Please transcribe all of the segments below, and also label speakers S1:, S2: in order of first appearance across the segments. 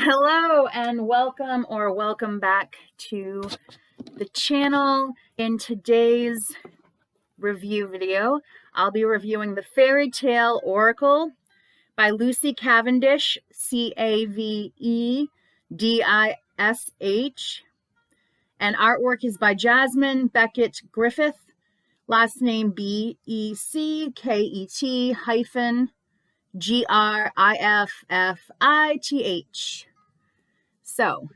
S1: Hello and welcome back to the channel. In today's review video, I'll be reviewing the Fairy Tale Oracle by Lucy Cavendish, Cavendish, and artwork is by Jasmine Beckett Griffith, last name Beckett hyphen Griffith. So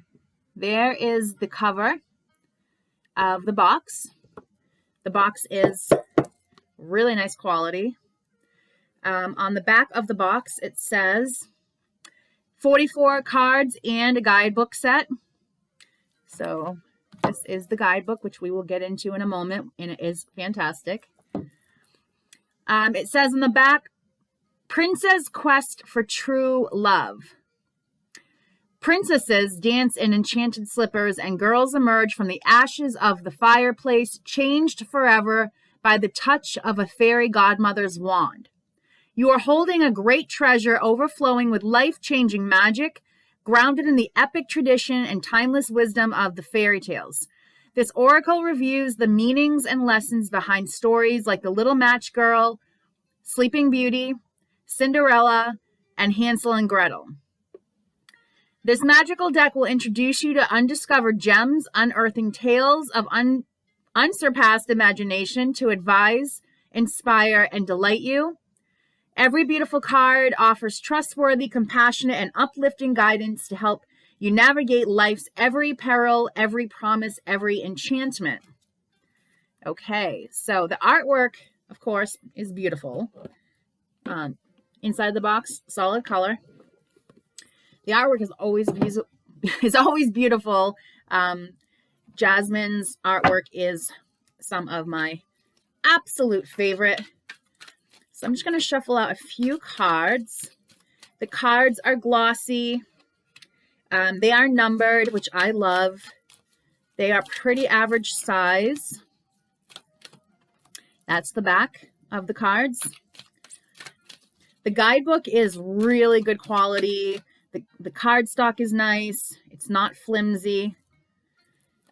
S1: there is the cover of the box. The box is really nice quality. On the back of the box, it says 44 cards and a guidebook set. So this is the guidebook, which we will get into in a moment, and it is fantastic. It says on the back, Princess Quest for True Love. Princesses dance in enchanted slippers, and girls emerge from the ashes of the fireplace, changed forever by the touch of a fairy godmother's wand. You are holding a great treasure overflowing with life-changing magic, grounded in the epic tradition and timeless wisdom of the fairy tales. This oracle reviews the meanings and lessons behind stories like The Little Match Girl, Sleeping Beauty, Cinderella, and Hansel and Gretel. This magical deck will introduce you to undiscovered gems, unearthing tales of unsurpassed imagination to advise, inspire, and delight you. Every beautiful card offers trustworthy, compassionate, and uplifting guidance to help you navigate life's every peril, every promise, every enchantment. Okay, so the artwork, of course, is beautiful. Inside the box, solid color. The artwork is always beautiful. Jasmine's artwork is some of my absolute favorite. So I'm just going to shuffle out a few cards. The cards are glossy. They are numbered, which I love. They are pretty average size. That's the back of the cards. The guidebook is really good quality. The cardstock is nice. It's not flimsy.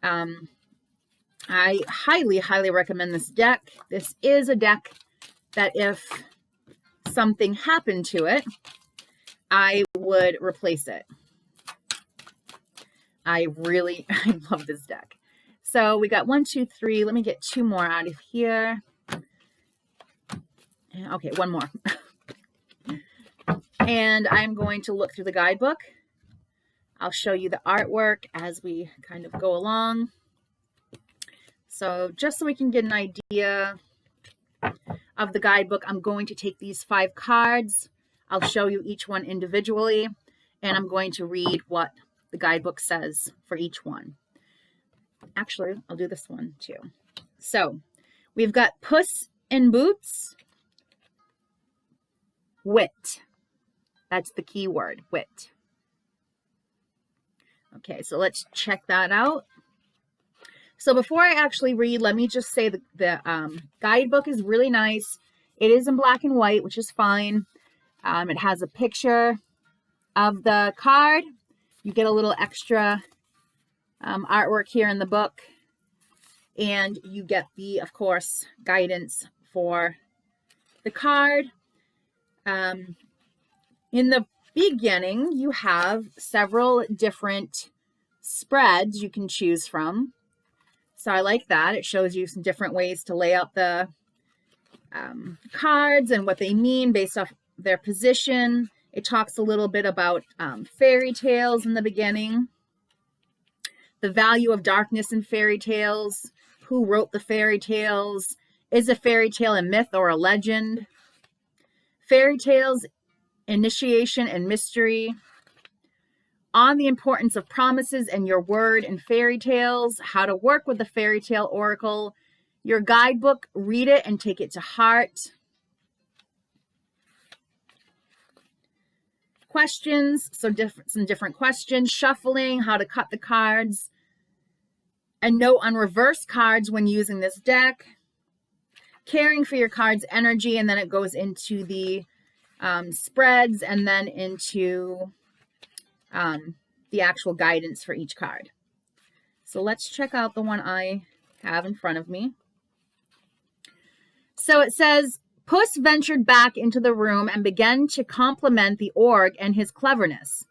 S1: I highly recommend this deck. This is a deck that if something happened to it, I would replace it. I love this deck. So we got 1, 2, 3. Let me get 2 more out of here. Okay, 1 more. And I'm going to look through the guidebook. I'll show you the artwork as we kind of go along. So just so we can get an idea of the guidebook, I'm going to take these 5 cards. I'll show you each one individually, and I'm going to read what the guidebook says for each one. Actually, I'll do this one too. So we've got Puss in Boots, wit. That's the key word, wit. Okay, so let's check that out. So before I actually read, let me just say the guidebook is really nice. It is in black and white, which is fine. It has a picture of the card. You get a little extra artwork here in the book. And you get the, of course, guidance for the card. In the beginning, you have several different spreads you can choose from. So I like that. It shows you some different ways to lay out the cards and what they mean based off their position. It talks a little bit about fairy tales in the beginning, the value of darkness in fairy tales, who wrote the fairy tales, is a fairy tale a myth or a legend, fairy tales, initiation and mystery, on the importance of promises and your word in fairy tales, how to work with the fairy tale oracle, your guidebook, read it and take it to heart. Questions, so some different questions, shuffling, how to cut the cards, a note on reverse cards when using this deck, caring for your card's energy, and then it goes into the spreads and then into the actual guidance for each card. So let's check out the one I have in front of me. So it says, Puss ventured back into the room and began to compliment the orc and his cleverness.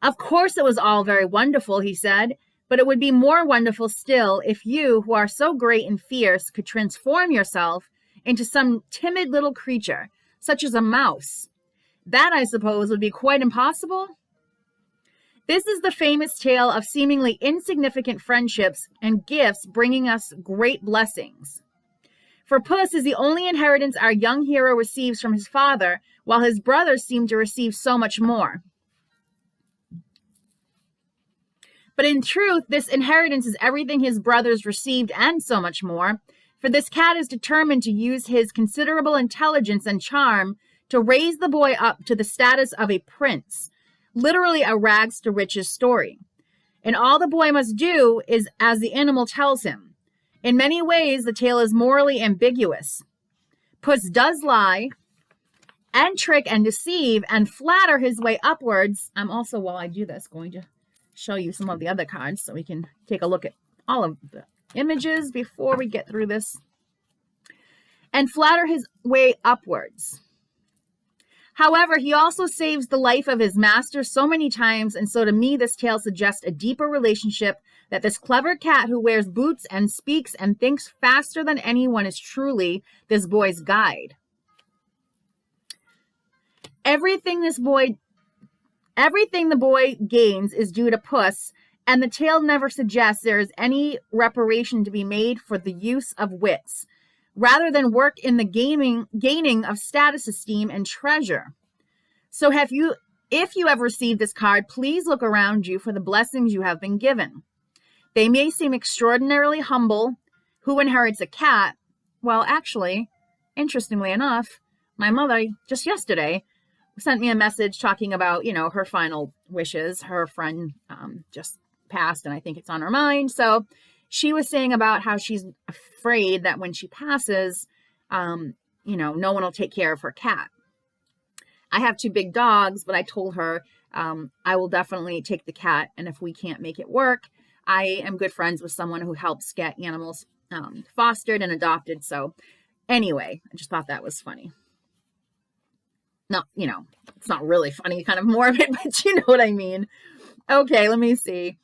S1: Of course it was all very wonderful, he said, but it would be more wonderful still if you, who are so great and fierce, could transform yourself into some timid little creature, such as a mouse. That, I suppose, would be quite impossible. This is the famous tale of seemingly insignificant friendships and gifts bringing us great blessings. For Puss is the only inheritance our young hero receives from his father, while his brothers seem to receive so much more. But in truth, this inheritance is everything his brothers received and so much more, for this cat is determined to use his considerable intelligence and charm to raise the boy up to the status of a prince, literally a rags to riches story. And all the boy must do is as the animal tells him. In many ways, the tale is morally ambiguous. Puss does lie and trick and deceive and flatter his way upwards. I'm also, while I do this, going to show you some of the other cards so we can take a look at all of the images before we get through this. And flatter his way upwards. However, he also saves the life of his master so many times, and so to me this tale suggests a deeper relationship, that this clever cat who wears boots and speaks and thinks faster than anyone is truly this boy's guide. Everything the boy gains is due to Puss, and the tale never suggests there is any reparation to be made for the use of wits, rather than work in the gaining of status, esteem, and treasure. So if you have received this card, please look around you for the blessings you have been given. They may seem extraordinarily humble. Who inherits a cat? Well, actually, interestingly enough, my mother just yesterday sent me a message talking about, her final wishes. Her friend just passed, and I think it's on her mind. So she was saying about how she's afraid that when she passes, no one will take care of her cat. I have 2 big dogs, but I told her I will definitely take the cat, and if we can't make it work, I am good friends with someone who helps get animals fostered and adopted. So anyway, I just thought that was funny. No, it's not really funny, kind of morbid, but you know what I mean. Okay, let me see.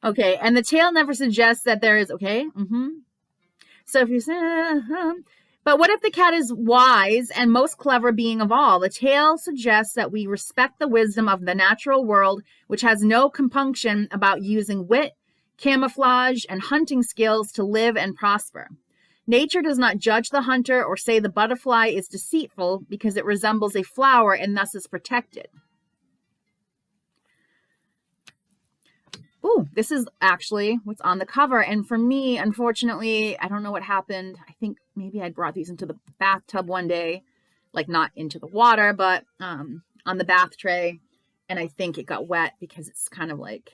S1: Okay, and the tale never suggests that there is, So if you say, But what if the cat is wise and most clever being of all? The tale suggests that we respect the wisdom of the natural world, which has no compunction about using wit, camouflage, and hunting skills to live and prosper. Nature does not judge the hunter or say the butterfly is deceitful because it resembles a flower and thus is protected. Ooh, this is actually what's on the cover. And for me, unfortunately, I don't know what happened. I think maybe I brought these into the bathtub one day, like not into the water, but on the bath tray. And I think it got wet because it's kind of like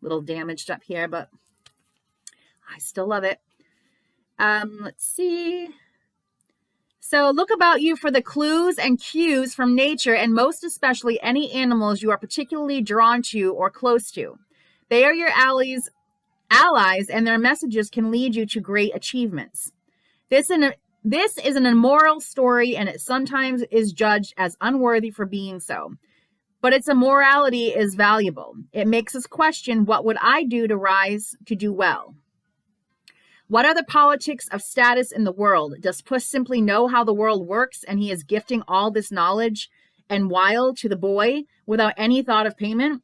S1: a little damaged up here, but I still love it. Let's see. So look about you for the clues and cues from nature, and most especially any animals you are particularly drawn to or close to. They are your allies, and their messages can lead you to great achievements. This is an immoral story, and it sometimes is judged as unworthy for being so. But its immorality is valuable. It makes us question, what would I do to rise to do well? What are the politics of status in the world? Does Puss simply know how the world works, and he is gifting all this knowledge and wile to the boy without any thought of payment?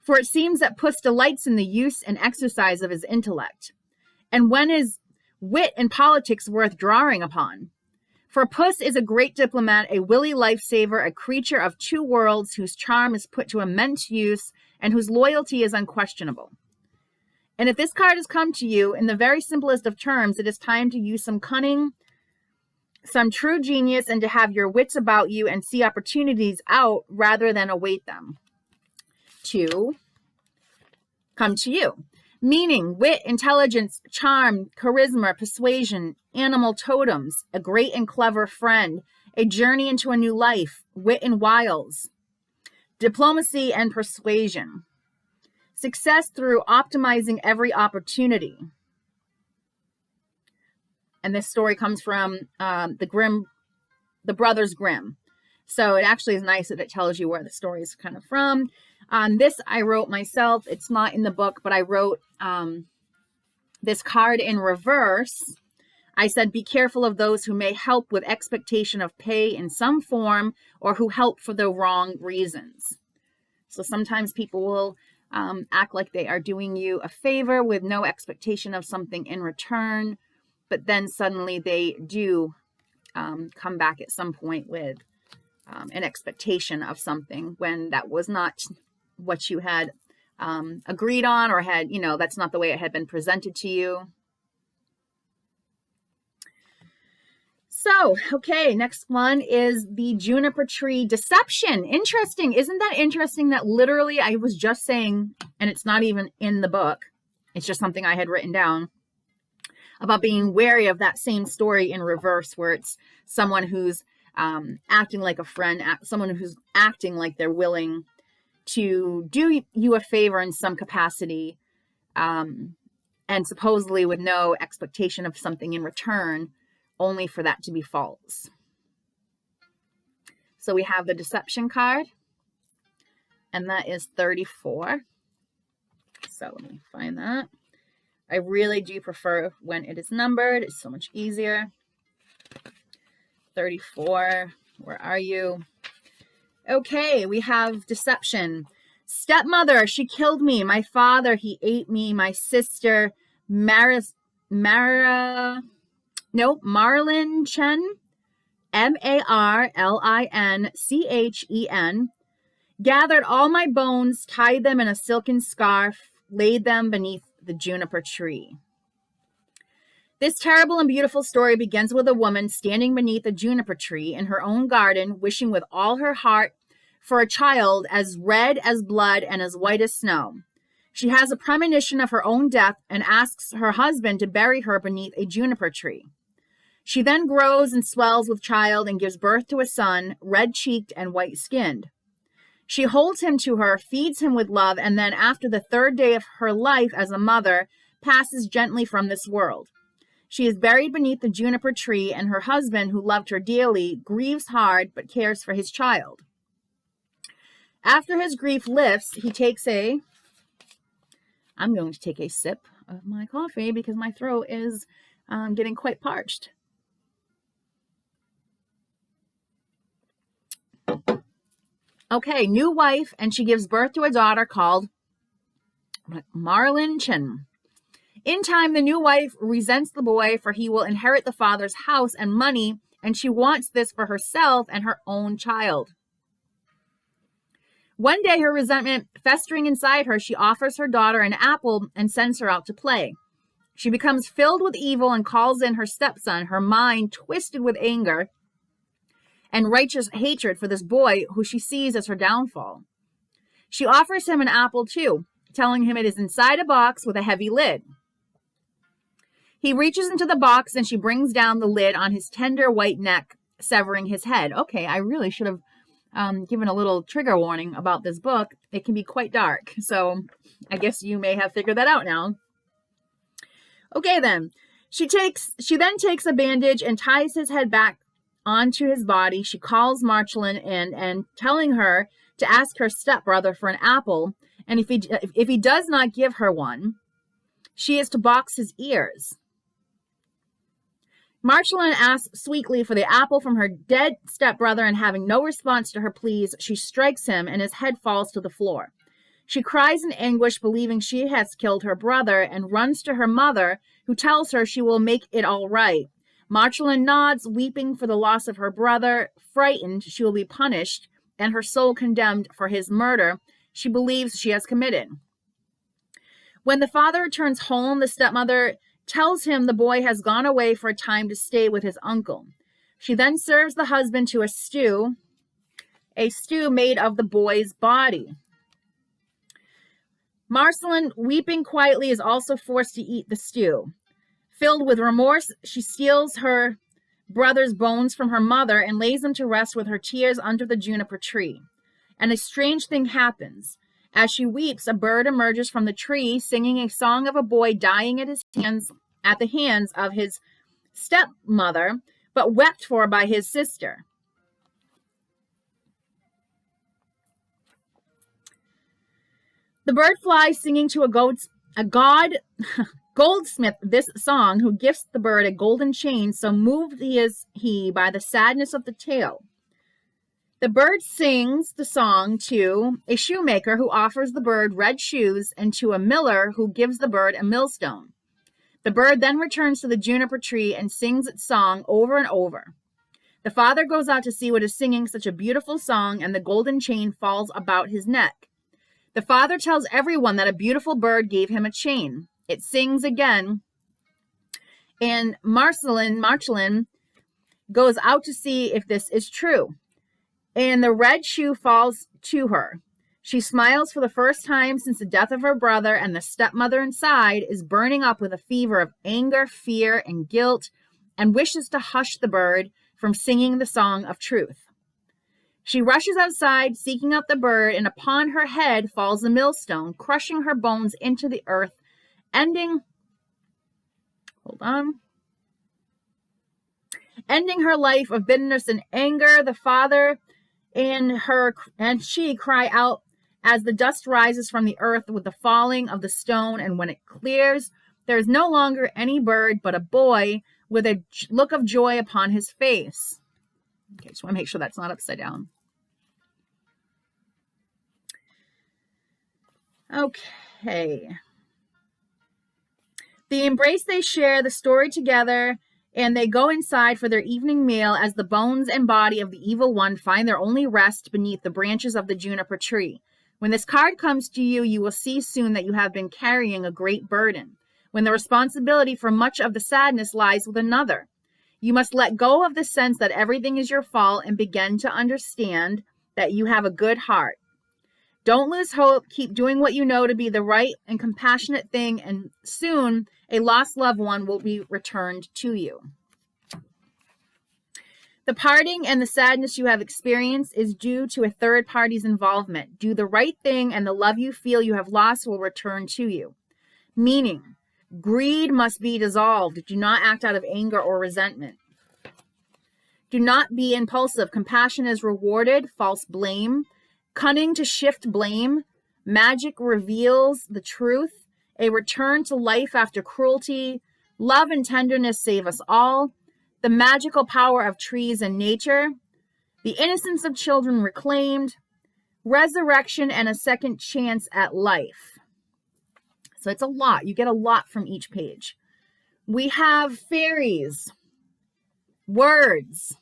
S1: For it seems that Puss delights in the use and exercise of his intellect. And when is wit and politics worth drawing upon? For Puss is a great diplomat, a wily lifesaver, a creature of 2 worlds whose charm is put to immense use and whose loyalty is unquestionable. And if this card has come to you in the very simplest of terms, it is time to use some cunning, some true genius, and to have your wits about you and see opportunities out rather than await them to come to you. Meaning, wit, intelligence, charm, charisma, persuasion, animal totems, a great and clever friend, a journey into a new life, wit and wiles. diplomacy and persuasion, success through optimizing every opportunity. And this story comes from the Brothers Grimm. So it actually is nice that it tells you where the story is kind of from. This I wrote myself. It's not in the book, but I wrote this card in reverse. I said, be careful of those who may help with expectation of pay in some form or who help for the wrong reasons. So sometimes people will act like they are doing you a favor with no expectation of something in return, but then suddenly they do come back at some point with an expectation of something when that was not what you had agreed on, or had, that's not the way it had been presented to you. So, okay, next one is the juniper tree deception. Interesting. Isn't that interesting that literally I was just saying, and it's not even in the book, it's just something I had written down, about being wary of that same story in reverse, where it's someone who's acting like a friend, someone who's acting like they're willing to do you a favor in some capacity, and supposedly with no expectation of something in return, only for that to be false. So we have the deception card, and that is 34. So let me find that. I really do prefer when it is numbered. It's so much easier. 34. Where are you? Okay, we have deception. Stepmother, she killed me. My father, he ate me. My sister, Marlin Chen, Marlinchen, gathered all my bones, tied them in a silken scarf, laid them beneath the juniper tree. This terrible and beautiful story begins with a woman standing beneath a juniper tree in her own garden, wishing with all her heart for a child as red as blood and as white as snow. She has a premonition of her own death and asks her husband to bury her beneath a juniper tree. She then grows and swells with child and gives birth to a son, red-cheeked and white-skinned. She holds him to her, feeds him with love, and then after the third day of her life as a mother, passes gently from this world. She is buried beneath the juniper tree, and her husband, who loved her dearly, grieves hard but cares for his child. After his grief lifts, I'm going to take a sip of my coffee because my throat is getting quite parched. Okay, new wife, and she gives birth to a daughter called Marlin Chen. In time, the new wife resents the boy, for he will inherit the father's house and money, and she wants this for herself and her own child. One day, her resentment festering inside her, she offers her daughter an apple and sends her out to play. She becomes filled with evil and calls in her stepson, her mind twisted with anger and righteous hatred for this boy who she sees as her downfall. She offers him an apple too, telling him it is inside a box with a heavy lid. He reaches into the box and she brings down the lid on his tender white neck, severing his head. Okay, I really should have given a little trigger warning about this book. It can be quite dark, so I guess you may have figured that out now. Okay then, she then takes a bandage and ties his head back onto his body. She calls Marlin in and telling her to ask her stepbrother for an apple, and if he does not give her one, she is to box his ears. Marlin asks sweetly for the apple from her dead stepbrother, and having no response to her pleas, she strikes him and his head falls to the floor. She cries in anguish, believing she has killed her brother, and runs to her mother, who tells her she will make it all right. Marlin nods, weeping for the loss of her brother. Frightened she will be punished, and her soul condemned for his murder she believes she has committed. When the father returns home, the stepmother tells him the boy has gone away for a time to stay with his uncle. She then serves the husband to a stew made of the boy's body. Marlin, weeping quietly, is also forced to eat the stew. Filled with remorse, she steals her brother's bones from her mother and lays them to rest with her tears under the juniper tree. and a strange thing happens. As she weeps, a bird emerges from the tree, singing a song of a boy dying at the hands of his stepmother, but wept for by his sister. The bird flies, singing to a goldsmith this song, who gifts the bird a golden chain. So moved is he by the sadness of the tale. The bird sings the song to a shoemaker, who offers the bird red shoes, and to a miller, who gives the bird a millstone. The bird then returns to the juniper tree and sings its song over and over. The father goes out to see what is singing such a beautiful song, and the golden chain falls about his neck. The father tells everyone that a beautiful bird gave him a chain. It sings again, and Marceline goes out to see if this is true. And the red shoe falls to her. She smiles for the first time since the death of her brother, and the stepmother inside is burning up with a fever of anger, fear, and guilt, and wishes to hush the bird from singing the song of truth. She rushes outside, seeking out the bird, and upon her head falls the millstone, crushing her bones into the earth, ending her life of bitterness and anger. The father and she cry out as the dust rises from the earth with the falling of the stone, and when it clears, there is no longer any bird, but a boy with a look of joy upon his face. Okay, just want to make sure that's not upside down. Okay. They embrace, they share the story together, and they go inside for their evening meal as the bones and body of the evil one find their only rest beneath the branches of the juniper tree. When this card comes to you, you will see soon that you have been carrying a great burden, when the responsibility for much of the sadness lies with another. You must let go of the sense that everything is your fault and begin to understand that you have a good heart. Don't lose hope. Keep doing what you know to be the right and compassionate thing, and soon a lost loved one will be returned to you. The parting and the sadness you have experienced is due to a third party's involvement. Do the right thing, and the love you feel you have lost will return to you. Meaning, greed must be dissolved. Do not act out of anger or resentment. Do not be impulsive. Compassion is rewarded. False blame. Cunning to shift blame. Magic reveals the truth. A return to life after cruelty. Love and tenderness save us all. The magical power of trees and nature. The innocence of children reclaimed. Resurrection and a second chance at life. So it's a lot. You get a lot from each page. We have fairies. Words.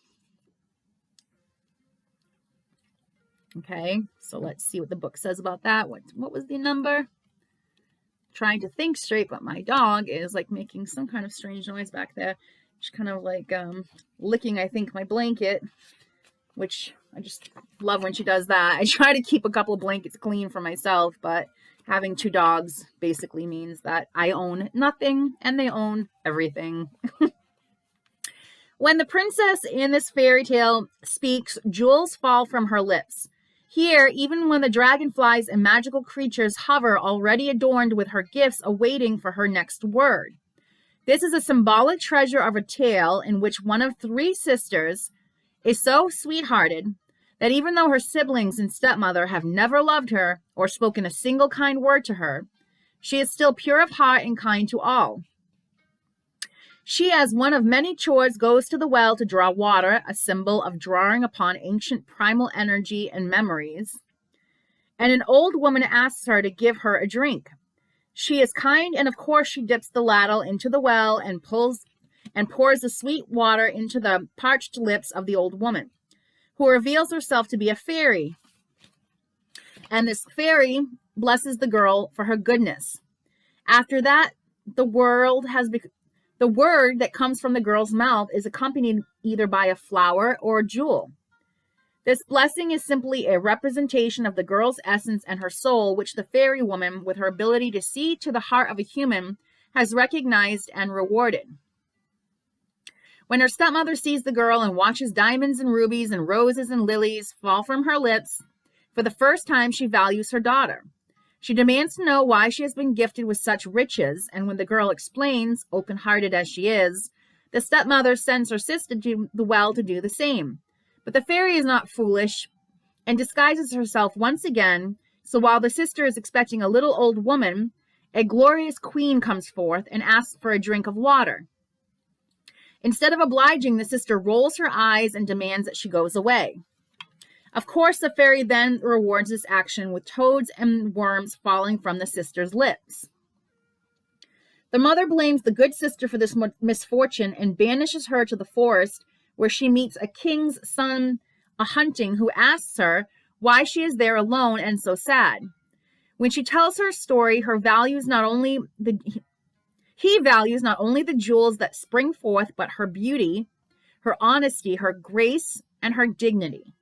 S1: Okay, so let's see what the book says about that. What was the number? Trying to think straight, but my dog is like making some kind of strange noise back there. She's kind of like licking, I think, my blanket, which I just love when she does that. I try to keep a couple of blankets clean for myself, but having two dogs basically means that I own nothing and they own everything. When the princess in this fairy tale speaks, jewels fall from her lips. Here, even when the dragonflies and magical creatures hover, already adorned with her gifts, awaiting for her next word. This is a symbolic treasure of a tale in which one of three sisters is so sweethearted that even though her siblings and stepmother have never loved her or spoken a single kind word to her, she is still pure of heart and kind to all. She, as one of many chores, goes to the well to draw water, a symbol of drawing upon ancient primal energy and memories. And an old woman asks her to give her a drink. She is kind, and of course she dips the ladle into the well and pours the sweet water into the parched lips of the old woman, who reveals herself to be a fairy. And this fairy blesses the girl for her goodness. After that, the word that comes from the girl's mouth is accompanied either by a flower or a jewel. This blessing is simply a representation of the girl's essence and her soul, which the fairy woman, with her ability to see to the heart of a human, has recognized and rewarded. When her stepmother sees the girl and watches diamonds and rubies and roses and lilies fall from her lips, For the first time, she values her daughter. She demands to know why she has been gifted with such riches, and when the girl explains, open-hearted as she is, the stepmother sends her sister to the well to do the same. But the fairy is not foolish and disguises herself once again, so while the sister is expecting a little old woman, a glorious queen comes forth and asks for a drink of water. Instead of obliging, the sister rolls her eyes and demands that she goes away. Of course, the fairy then rewards this action with toads and worms falling from the sister's lips. The mother blames the good sister for this misfortune and banishes her to the forest, where she meets a king's son hunting, who asks her why she is there alone and so sad. When she tells her story, he values not only the jewels that spring forth, but her beauty, her honesty, her grace, and her dignity.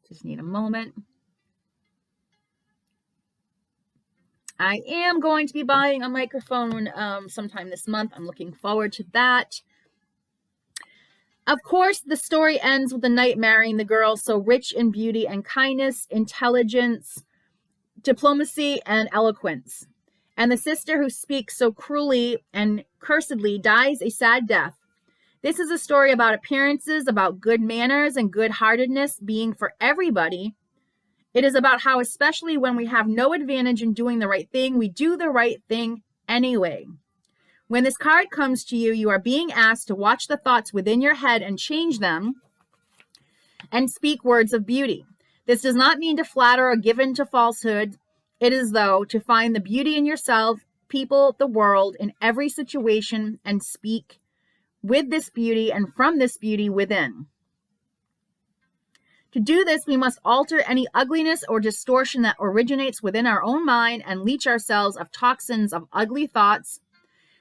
S1: Just need a moment. I am going to be buying a microphone sometime this month. I'm looking forward to that. Of course, the story ends with the knight marrying the girl so rich in beauty and kindness, intelligence, diplomacy, and eloquence. And the sister who speaks so cruelly and cursedly dies a sad death. This is a story about appearances, about good manners and good-heartedness being for everybody. It is about how, especially when we have no advantage in doing the right thing, we do the right thing anyway. When this card comes to you, you are being asked to watch the thoughts within your head and change them and speak words of beauty. This does not mean to flatter or give in to falsehood. It is, though, to find the beauty in yourself, people, the world, in every situation, and speak with this beauty and from this beauty within. To do this, we must alter any ugliness or distortion that originates within our own mind and leach ourselves of toxins of ugly thoughts,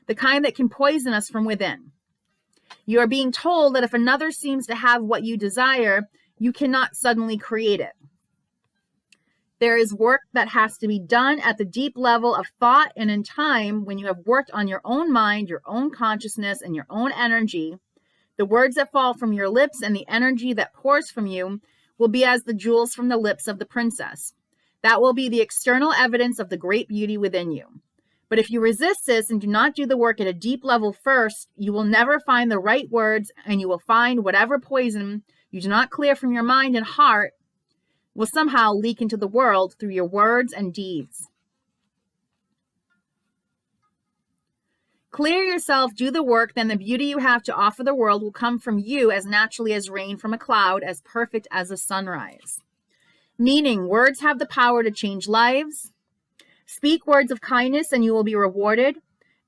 S1: the kind that can poison us from within. You are being told that if another seems to have what you desire, you cannot suddenly create it. There is work that has to be done at the deep level of thought, and in time, when you have worked on your own mind, your own consciousness, and your own energy, the words that fall from your lips and the energy that pours from you will be as the jewels from the lips of the princess. That will be the external evidence of the great beauty within you. But if you resist this and do not do the work at a deep level first, you will never find the right words, and you will find whatever poison you do not clear from your mind and heart will somehow leak into the world through your words and deeds. Clear yourself, do the work, then the beauty you have to offer the world will come from you as naturally as rain from a cloud, as perfect as a sunrise. Meaning, words have the power to change lives. Speak words of kindness and you will be rewarded.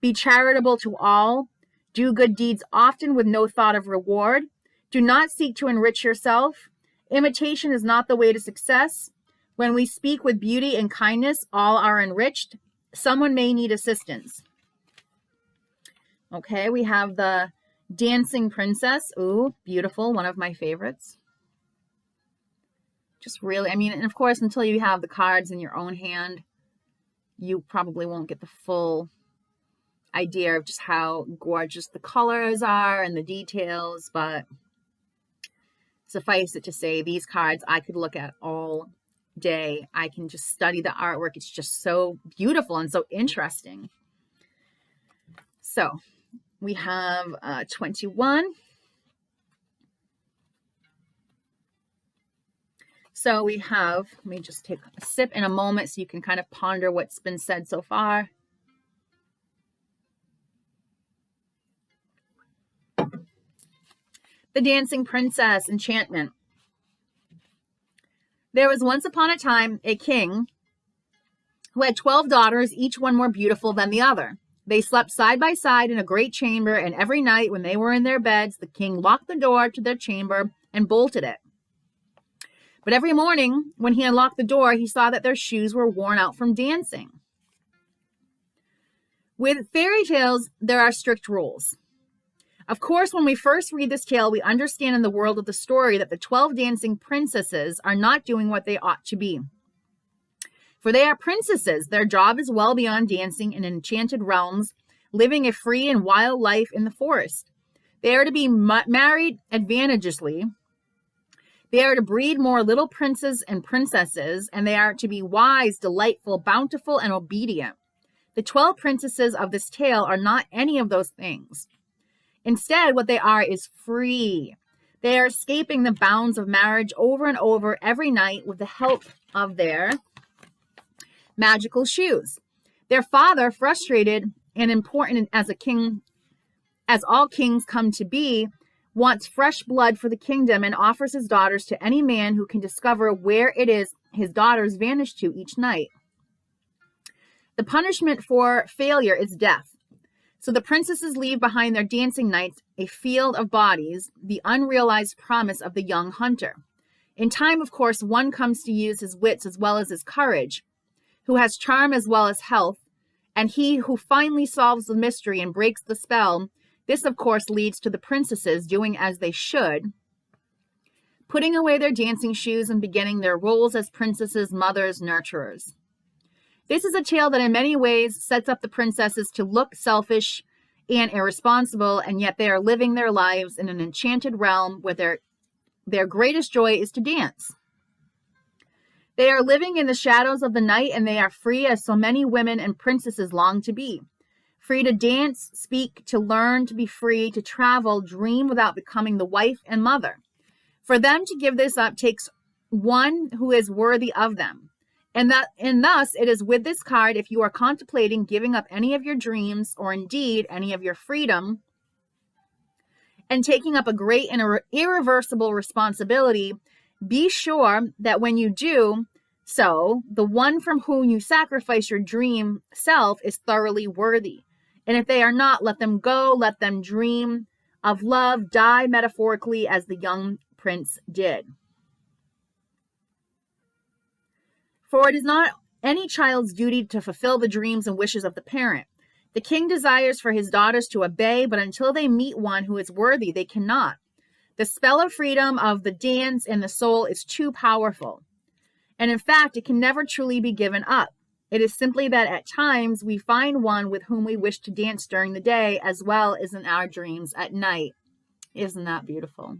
S1: Be charitable to all. Do good deeds often with no thought of reward. Do not seek to enrich yourself. Imitation is not the way to success. When we speak with beauty and kindness, all are enriched. Someone may need assistance. Okay, we have the Dancing Princess. Ooh, beautiful. One of my favorites. Just really, and of course, until you have the cards in your own hand, you probably won't get the full idea of just how gorgeous the colors are and the details, but suffice it to say, these cards I could look at all day. I can just study the artwork. It's just so beautiful and so interesting. So we have 21. So we have, let me just take a sip in a moment so you can kind of ponder what's been said so far. The Dancing Princess, enchantment. There was once upon a time a king who had 12 daughters, each one more beautiful than the other. They slept side by side in a great chamber, and every night when they were in their beds, the king locked the door to their chamber and bolted it. But every morning, when he unlocked the door, he saw that their shoes were worn out from dancing. With fairy tales, there are strict rules. Of course, when we first read this tale, we understand in the world of the story that the 12 dancing princesses are not doing what they ought to be. For they are princesses. Their job is well beyond dancing in enchanted realms, living a free and wild life in the forest. They are to be married advantageously. They are to breed more little princes and princesses, and they are to be wise, delightful, bountiful, and obedient. The 12 princesses of this tale are not any of those things. Instead, what they are is free. They are escaping the bounds of marriage over and over every night with the help of their magical shoes. Their father, frustrated and important as a king, as all kings come to be, wants fresh blood for the kingdom and offers his daughters to any man who can discover where it is his daughters vanish to each night. The punishment for failure is death. So the princesses leave behind their dancing nights a field of bodies, the unrealized promise of the young hunter. In time, of course, one comes to use his wits as well as his courage, who has charm as well as health, and he who finally solves the mystery and breaks the spell. This, of course, leads to the princesses doing as they should, putting away their dancing shoes and beginning their roles as princesses, mothers, nurturers. This is a tale that in many ways sets up the princesses to look selfish and irresponsible, and yet they are living their lives in an enchanted realm where their greatest joy is to dance. They are living in the shadows of the night, and they are free as so many women and princesses long to be. Free to dance, speak, to learn, to be free, to travel, dream without becoming the wife and mother. For them to give this up takes one who is worthy of them. And thus it is with this card, if you are contemplating giving up any of your dreams or indeed any of your freedom and taking up a great and irreversible responsibility, be sure that when you do so, the one from whom you sacrifice your dream self is thoroughly worthy. And if they are not, let them go, let them dream of love, die metaphorically as the young prince did. For it is not any child's duty to fulfill the dreams and wishes of the parent. The king desires for his daughters to obey, but until they meet one who is worthy, they cannot. The spell of freedom of the dance and the soul is too powerful. And in fact, it can never truly be given up. It is simply that at times we find one with whom we wish to dance during the day as well as in our dreams at night. Isn't that beautiful?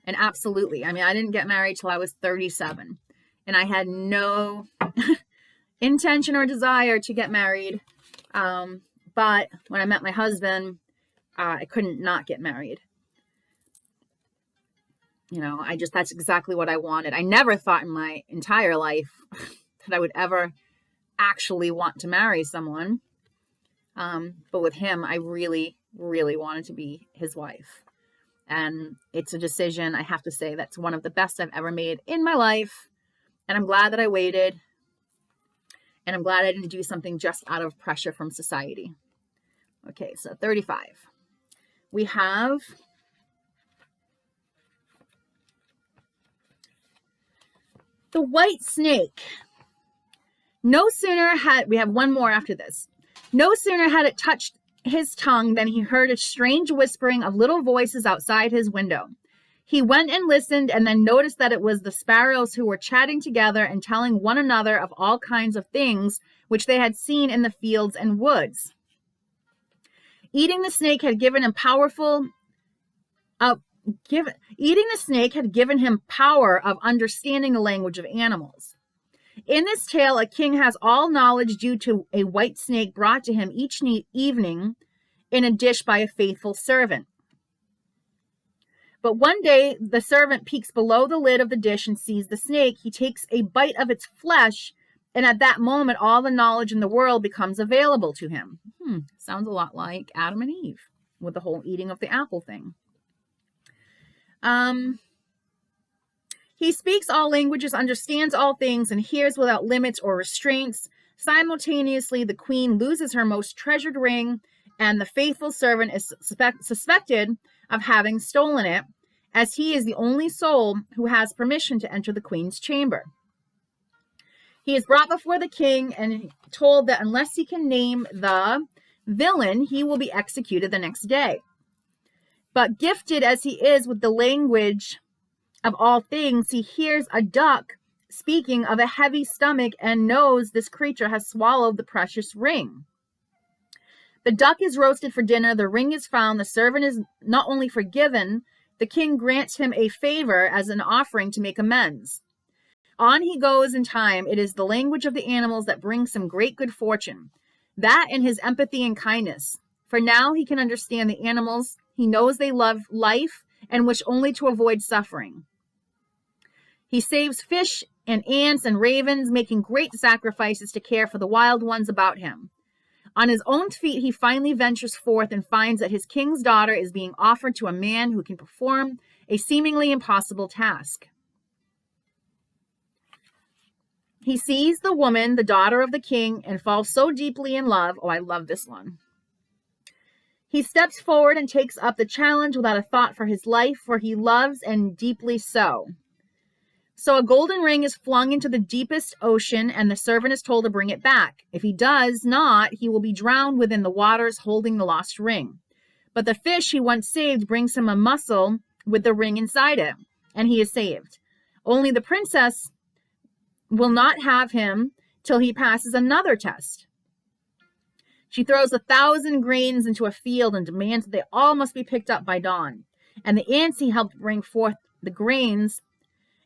S1: And absolutely. I mean, I didn't get married till I was 37. And I had no intention or desire to get married. But when I met my husband, I couldn't not get married. You know, that's exactly what I wanted. I never thought in my entire life that I would ever actually want to marry someone. But with him, I really, really wanted to be his wife. And it's a decision, I have to say, that's one of the best I've ever made in my life. And I'm glad that I waited. And I'm glad I didn't do something just out of pressure from society. Okay, so 35. We have the white snake. We have one more after this. No sooner had it touched his tongue than he heard a strange whispering of little voices outside his window. He went and listened and then noticed that it was the sparrows who were chatting together and telling one another of all kinds of things which they had seen in the fields and woods. Eating the snake had given him power of understanding the language of animals. In this tale, a king has all knowledge due to a white snake brought to him each evening in a dish by a faithful servant. But one day, the servant peeks below the lid of the dish and sees the snake. He takes a bite of its flesh, and at that moment, all the knowledge in the world becomes available to him. Sounds a lot like Adam and Eve with the whole eating of the apple thing. He speaks all languages, understands all things, and hears without limits or restraints. Simultaneously, the queen loses her most treasured ring, and the faithful servant is suspected of having stolen it, as he is the only soul who has permission to enter the queen's chamber. He is brought before the king and told that unless he can name the villain, he will be executed the next day. But gifted as he is with the language of all things, he hears a duck speaking of a heavy stomach and knows this creature has swallowed the precious ring. The duck is roasted for dinner, the ring is found, the servant is not only forgiven, the king grants him a favor as an offering to make amends. On he goes in time. It is the language of the animals that brings him great good fortune. That and his empathy and kindness. For now he can understand the animals. He knows they love life and wish only to avoid suffering. He saves fish and ants and ravens, making great sacrifices to care for the wild ones about him. On his own feet, he finally ventures forth and finds that his king's daughter is being offered to a man who can perform a seemingly impossible task. He sees the woman, the daughter of the king, and falls so deeply in love. Oh, I love this one. He steps forward and takes up the challenge without a thought for his life, for he loves and deeply so. So a golden ring is flung into the deepest ocean, and the servant is told to bring it back. If he does not, he will be drowned within the waters holding the lost ring. But the fish he once saved brings him a mussel with the ring inside it, and he is saved. Only the princess will not have him till he passes another test. She throws 1,000 grains into a field and demands that they all must be picked up by dawn. And the ants he helped bring forth the grains,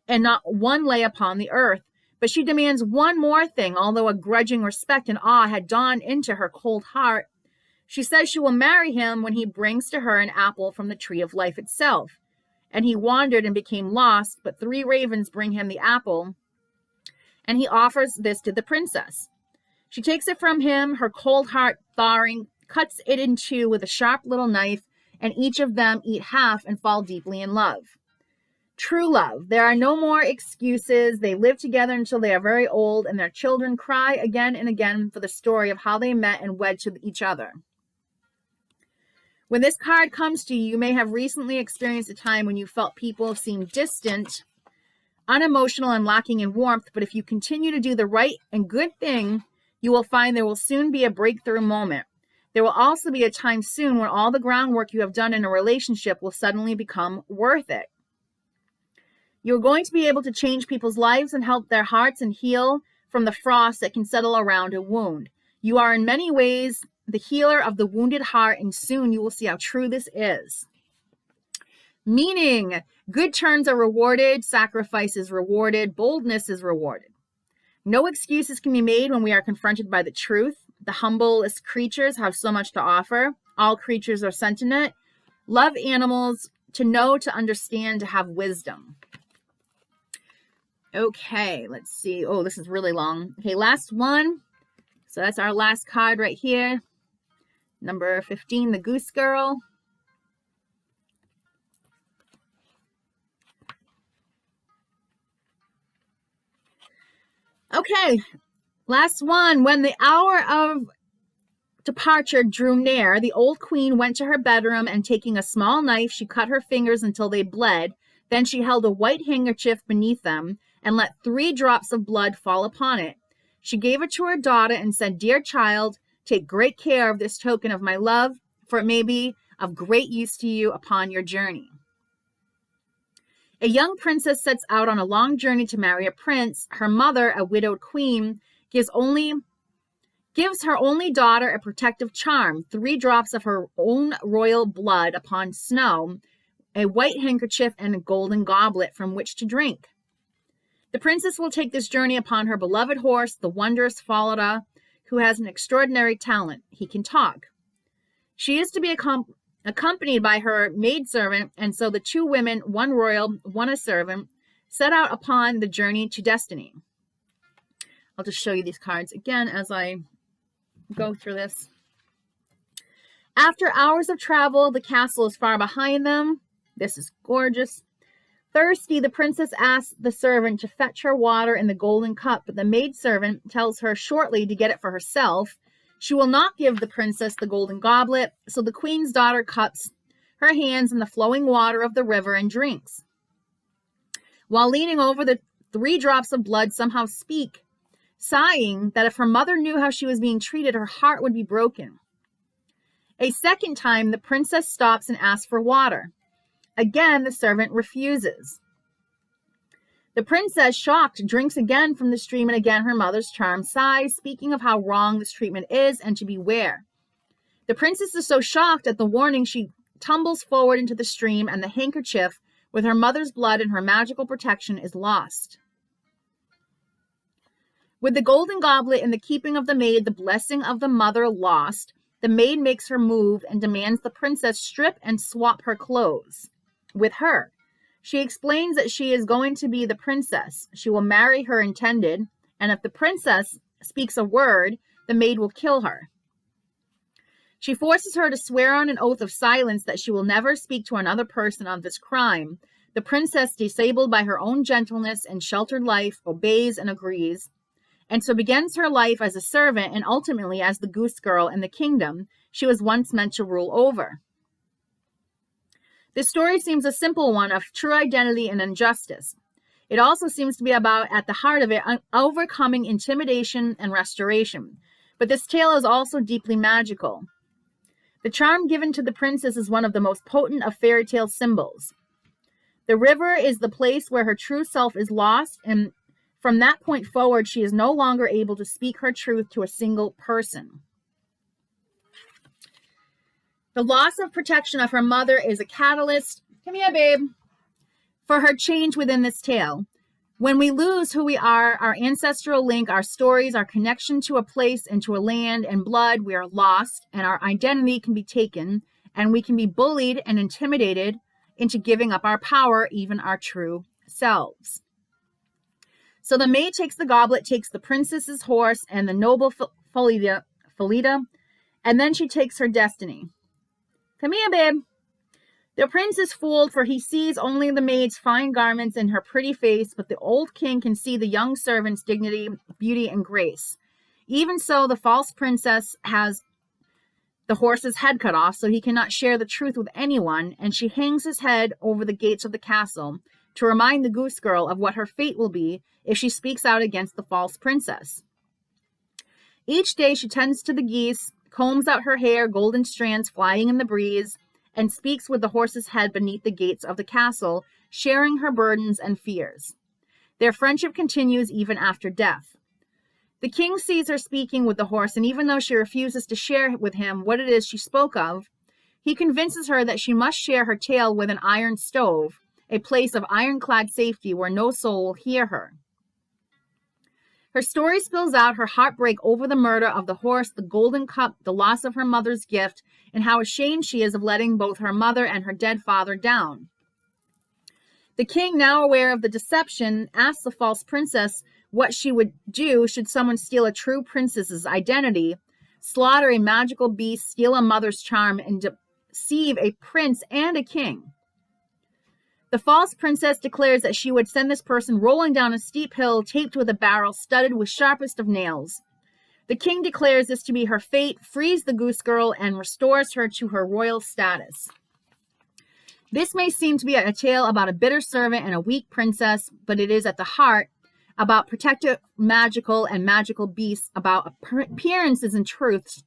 S1: and not one lay upon the earth. But she demands one more thing, although a grudging respect and awe had dawned into her cold heart. She says she will marry him when he brings to her an apple from the tree of life itself. And he wandered and became lost, but 3 ravens bring him the apple, and he offers this to the princess. She takes it from him, her cold heart thawing, cuts it in two with a sharp little knife, and each of them eat half and fall deeply in love. True love. There are no more excuses. They live together until they are very old, and their children cry again and again for the story of how they met and wed to each other. When this card comes to you, you may have recently experienced a time when you felt people seem distant, unemotional, and lacking in warmth, but if you continue to do the right and good thing, you will find there will soon be a breakthrough moment. There will also be a time soon when all the groundwork you have done in a relationship will suddenly become worth it. You're going to be able to change people's lives and help their hearts and heal from the frost that can settle around a wound. You are in many ways the healer of the wounded heart, and soon you will see how true this is. Meaning, good turns are rewarded, sacrifice is rewarded, boldness is rewarded. No excuses can be made when we are confronted by the truth. The humblest creatures have so much to offer. All creatures are sentient. Love animals, to know, to understand, to have wisdom. Okay, let's see. Oh, this is really long. Okay, last one. So that's our last card right here. Number 15, the Goose Girl. Okay, last one. When the hour of departure drew near, the old queen went to her bedroom, and taking a small knife, she cut her fingers until they bled. Then she held a white handkerchief beneath them and let 3 drops of blood fall upon it. She gave it to her daughter and said, "Dear child, take great care of this token of my love, for it may be of great use to you upon your journey." A young princess sets out on a long journey to marry a prince. Her mother, a widowed queen, gives her only daughter a protective charm, 3 drops of her own royal blood upon snow, a white handkerchief, and a golden goblet from which to drink. The princess will take this journey upon her beloved horse, the wondrous Faery, who has an extraordinary talent. He can talk. She is to be accompanied by her maidservant, and so the 2 women, one royal, one a servant, set out upon the journey to destiny. I'll just show you these cards again as I go through this. After hours of travel, the castle is far behind them. This is gorgeous. Thirsty, the princess asks the servant to fetch her water in the golden cup, but the maidservant tells her shortly to get it for herself. She will not give the princess the golden goblet, so the queen's daughter cups her hands in the flowing water of the river and drinks. While leaning over, the 3 drops of blood somehow speak, sighing that if her mother knew how she was being treated, her heart would be broken. A second time, the princess stops and asks for water. Again, the servant refuses. The princess, shocked, drinks again from the stream, and again her mother's charm sighs, speaking of how wrong this treatment is and to beware. The princess is so shocked at the warning, she tumbles forward into the stream, and the handkerchief with her mother's blood and her magical protection is lost. With the golden goblet in the keeping of the maid, the blessing of the mother lost, the maid makes her move and demands the princess strip and swap her clothes with her. She explains that she is going to be the princess. She will marry her intended, and if the princess speaks a word, the maid will kill her. She forces her to swear on an oath of silence that she will never speak to another person of this crime. The princess, disabled by her own gentleness and sheltered life, obeys and agrees, and so begins her life as a servant and ultimately as the goose girl in the kingdom she was once meant to rule over. This story seems a simple one of true identity and injustice. It also seems to be about, at the heart of it, overcoming intimidation and restoration. But this tale is also deeply magical. The charm given to the princess is one of the most potent of fairy tale symbols. The river is the place where her true self is lost, and from that point forward, she is no longer able to speak her truth to a single person. The loss of protection of her mother is a catalyst, come here, babe, for her change within this tale. When we lose who we are, our ancestral link, our stories, our connection to a place and to a land and blood, we are lost, and our identity can be taken, and we can be bullied and intimidated into giving up our power, even our true selves. So the maid takes the goblet, takes the princess's horse and the noble Felida, and then she takes her destiny. Come here, babe. The prince is fooled, for he sees only the maid's fine garments and her pretty face, but the old king can see the young servant's dignity, beauty, and grace. Even so, the false princess has the horse's head cut off, so he cannot share the truth with anyone, and she hangs his head over the gates of the castle to remind the goose girl of what her fate will be if she speaks out against the false princess. Each day she tends to the geese, combs out her hair, golden strands flying in the breeze, and speaks with the horse's head beneath the gates of the castle, sharing her burdens and fears. Their friendship continues even after death. The king sees her speaking with the horse, and even though she refuses to share with him what it is she spoke of, he convinces her that she must share her tale with an iron stove, a place of ironclad safety where no soul will hear her. Her story spills out her heartbreak over the murder of the horse, the golden cup, the loss of her mother's gift, and how ashamed she is of letting both her mother and her dead father down. The king, now aware of the deception, asks the false princess what she would do should someone steal a true princess's identity, slaughter a magical beast, steal a mother's charm, and deceive a prince and a king. The false princess declares that she would send this person rolling down a steep hill taped with a barrel studded with sharpest of nails. The king declares this to be her fate, frees the goose girl, and restores her to her royal status. This may seem to be a tale about a bitter servant and a weak princess, but it is at the heart about protective magical and magical beasts, about appearances and truths,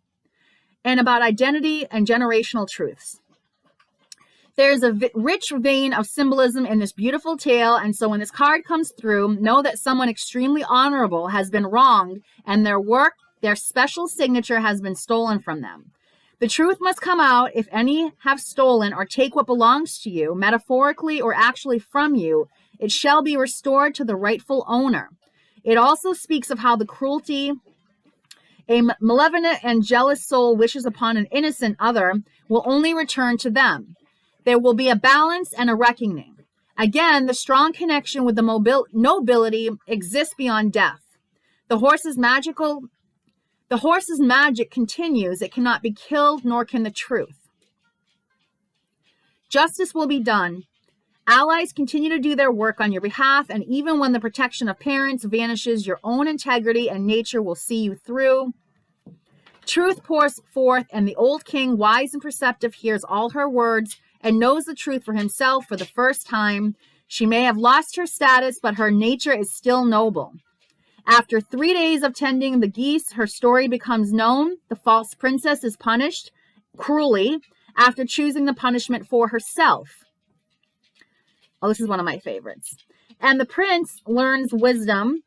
S1: and about identity and generational truths. There's a rich vein of symbolism in this beautiful tale, and so when this card comes through, know that someone extremely honorable has been wronged, and their work, their special signature has been stolen from them. The truth must come out if any have stolen or take what belongs to you, metaphorically or actually from you. It shall be restored to the rightful owner. It also speaks of how the cruelty a malevolent and jealous soul wishes upon an innocent other will only return to them. There will be a balance and a reckoning. Again, the strong connection with the nobility exists beyond death. The horse's magic continues. It cannot be killed, nor can the truth. Justice will be done. Allies continue to do their work on your behalf, and even when the protection of parents vanishes, your own integrity and nature will see you through. Truth pours forth, and the old king, wise and perceptive, hears all her words and knows the truth for himself for the first time. She may have lost her status, but her nature is still noble. After 3 days of tending the geese, her story becomes known. The false princess is punished cruelly after choosing the punishment for herself. Oh, this is one of my favorites. And the prince learns wisdom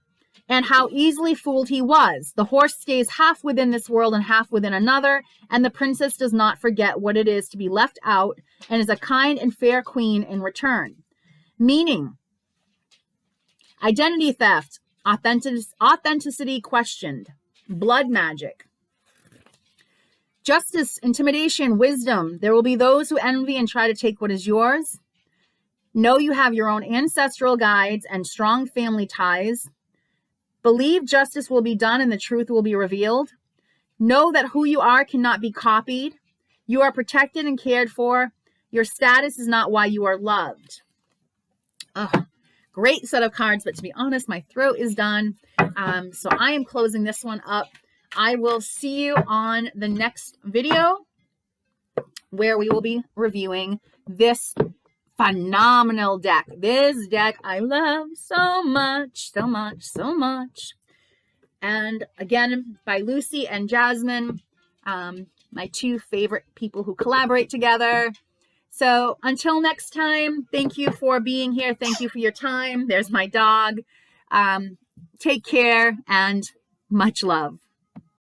S1: and how easily fooled he was. The horse stays half within this world and half within another, and the princess does not forget what it is to be left out and is a kind and fair queen in return. Meaning, identity theft, authenticity questioned, blood magic, justice, intimidation, wisdom. There will be those who envy and try to take what is yours. Know you have your own ancestral guides and strong family ties. Believe justice will be done and the truth will be revealed. Know that who you are cannot be copied. You are protected and cared for. Your status is not why you are loved. Oh, great set of cards, but to be honest, my throat is done. So I am closing this one up. I will see you on the next video where we will be reviewing this phenomenal deck. This deck I love so much, so much, so much. And again, by Lucy and Jasmine, my two favorite people who collaborate together. So until next time, thank you for being here. Thank you for your time. There's my dog. Take care and much love.